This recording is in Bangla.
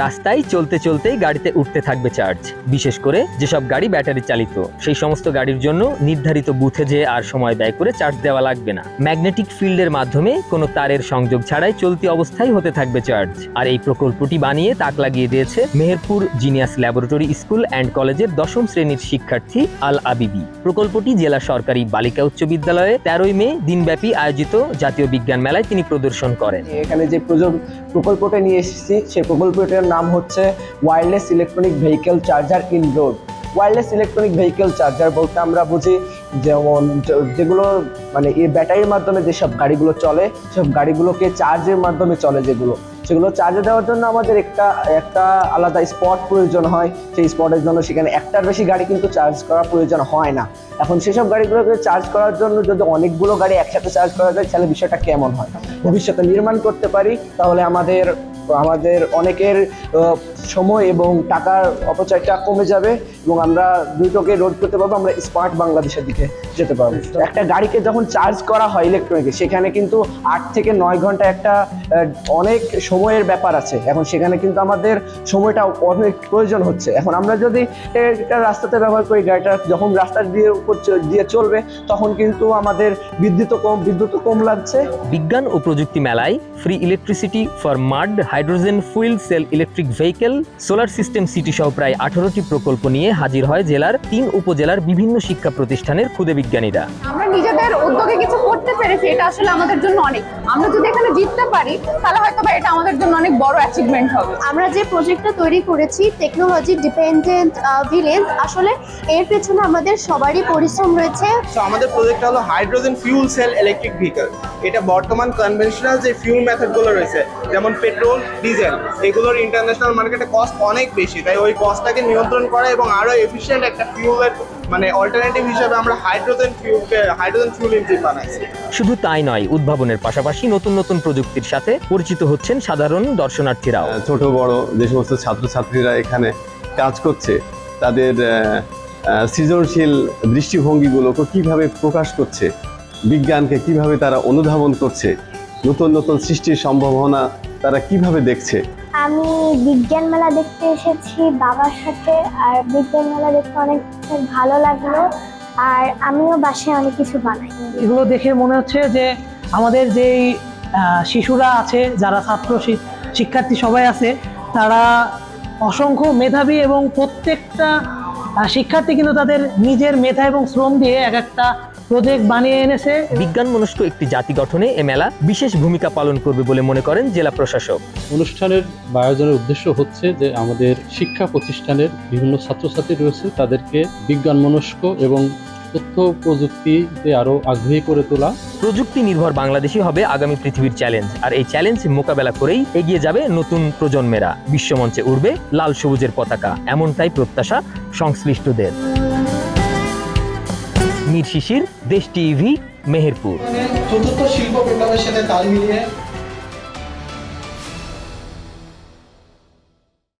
রাস্তায় চলতে চলতেই গাড়িতে উঠতে থাকবে চার্জ। বিশেষ করে যেসব গাড়ি ব্যাটারি চালিত, সেই সমস্ত গাড়ির জন্য নির্ধারিত বুথে যেয়ে আর সময় ব্যয় করে চার্জ দেওয়া লাগবে না। ম্যাগনেটিক ফিল্ডের মাধ্যমে কোনো তারের সংযোগ ছাড়াই চলতি অবস্থায় হতে থাকবে চার্জ। আর এই প্রকল্পটি বানিয়ে তাক লাগিয়ে দিয়েছে Meherpur genius laboratory school and কলেজের ১০ম শ্রেণীর শিক্ষার্থী আল আবিবি। প্রকল্পটি জেলা সরকারি বালিকা উচ্চ বিদ্যালয়ে ১৩ মে দিনব্যাপী আয়োজিত জাতীয় বিজ্ঞান মেলায় তিনি প্রদর্শন করেন। এখানে যে প্রকল্পটা নিয়ে এসেছি সেই প্রকল্পটার নাম হচ্ছে wireless electronic vehicle charger in road. Wireless electronic vehicle charger বলতে আমরা বুঝি যেমন যেগুলো মানে এই ব্যাটারির মাধ্যমে যেসব গাড়িগুলো চলে, সব গাড়িগুলোকে চার্জের মাধ্যমে চলে, সেগুলো চার্জে দেওয়ার জন্য আমাদের একটা আলাদা স্পট প্রয়োজন হয়। সেই স্পটের জন্য সেখানে একটার বেশি গাড়ি কিন্তু চার্জ করার প্রয়োজন হয় না। এখন সেসব গাড়িগুলোকে চার্জ করার জন্য যদি অনেকগুলো গাড়ি একসাথে চার্জ করা যায় তাহলে বিষয়টা কেমন হয়, ভবিষ্যতে নির্মাণ করতে পারি, তাহলে আমাদের অনেকের সময় এবং টাকার অপচয়টা কমে যাবে এবং আমরা দুটোকে রোধ করতে পারবো, আমরা স্মার্ট বাংলাদেশের দিকে যেতে পারবো। একটা গাড়িকে যখন চার্জ করা হয় ইলেকট্রনিকে, সেখানে কিন্তু ৮ থেকে ৯ ঘন্টা একটা অনেক সময়ের ব্যাপার আছে। এখন সেখানে কিন্তু আমাদের সময়টা অনেক প্রয়োজন হচ্ছে। এখন আমরা যদি একটা রাস্তাতে ব্যবহার করি, গাড়িটা যখন রাস্তা দিয়ে চলবে তখন কিন্তু আমাদের বিদ্যুৎও কম লাগছে। বিজ্ঞান ও প্রযুক্তি মেলায় free electricity for মাড, hydrogen fuel cell electric vehicle, solar system city সহ প্রায় 18টি প্রকল্প নিয়ে হাজির হয় জেলার 3 উপজেলার বিভিন্ন শিক্ষা প্রতিষ্ঠানের ক্ষুদে বিজ্ঞানীরা। আমরা নিজেদের উদ্যোগে কিছু করতে পেরেছি, এটা আসলে আমাদের জন্য অনেক। আমরা যদি এখানে জিততে পারি তাহলে হয়তো এটা আমাদের জন্য অনেক বড় অ্যাচিভমেন্ট হবে। আমরা যে প্রজেক্টটা তৈরি করেছি টেকনোলজি ডিপেন্ডেন্ট ভিলেজ, আসলে এর পেছনে আমাদের সবারই পরিশ্রম রয়েছে। তো আমাদের প্রজেক্টটা হলো hydrogen fuel cell electric vehicle. এটা বর্তমান কনভেনশনাল যে ফিউল মেথডগুলো রয়েছে যেমন পেট্রোল, ডিজেল, এগুলোর ইন্টারন্যাশনাল মার্কেটে কস্ট অনেক বেশি, তাই ওই কস্টটাকে নিয়ন্ত্রণ করা এবং আরো এফিশিয়েন্ট একটা ফিউলের মানে অল্টারনেটিভ হিসেবে আমরা হাইড্রোজেন ফিউল ইঞ্জিন বানাইছি। শুধু তাই নয়, উদ্ভাবনের পাশাপাশি নতুন নতুন প্রযুক্তির সাথে পরিচিত হচ্ছেন সাধারণ দর্শনার্থীরাও। ছোট বড় যে সমস্ত ছাত্রছাত্রীরা এখানে কাজ করছে তাদের সৃজনশীল দৃষ্টিভঙ্গিগুলোকে কিভাবে প্রকাশ করছে, বিজ্ঞানকে কিভাবে তারা অনুধাবন করছে, নতুন নতুন সৃষ্টির সম্ভাবনা তারা কিভাবে দেখছে। আমি বিজ্ঞান মেলা দেখতে এসেছি বাবার সাথে, আর বিজ্ঞান মেলা দেখতে অনেক ভালো লাগলো, আর আমিও বাসায় অনেক কিছু বানাই। এগুলো দেখে মনে হচ্ছে যে আমাদের যেই শিশুরা আছে, যারা ছাত্র শিক্ষার্থী সবাই আছে, তারা অসংখ্য মেধাবী এবং প্রত্যেকটা শিক্ষার্থী কিন্তু তাদের নিজের মেধা এবং শ্রম দিয়ে একটা প্রজেক্ট বানিয়ে এনেছে। বিজ্ঞান মনস্ক একটি জাতি গঠনে এ মেলা বিশেষ ভূমিকা পালন করবে বলে মনে করেন জেলা প্রশাসক। অনুষ্ঠানের আয়োজনের উদ্দেশ্য হচ্ছে যে আমাদের শিক্ষা প্রতিষ্ঠানের বিভিন্ন ছাত্রছাত্রী রয়েছে, তাদেরকে বিজ্ঞান মনস্ক এবং তথ্য প্রযুক্তিতে আরো আগ্রহী করে তোলা। প্রযুক্তি নির্ভর বাংলাদেশই হবে আগামী পৃথিবীর চ্যালেঞ্জ, আর এই চ্যালেঞ্জ মোকাবেলা করেই এগিয়ে যাবে নতুন প্রজন্মেরা। বিশ্বমঞ্চে উড়বে লাল সবুজের পতাকা, এমনটাই প্রত্যাশা সংশ্লিষ্টদের। মীর শিশির, দেশ টিভি, মেহেরপুর। চতুর্থ শিল্প বিপ্লবের সাথে তাল মিলিয়ে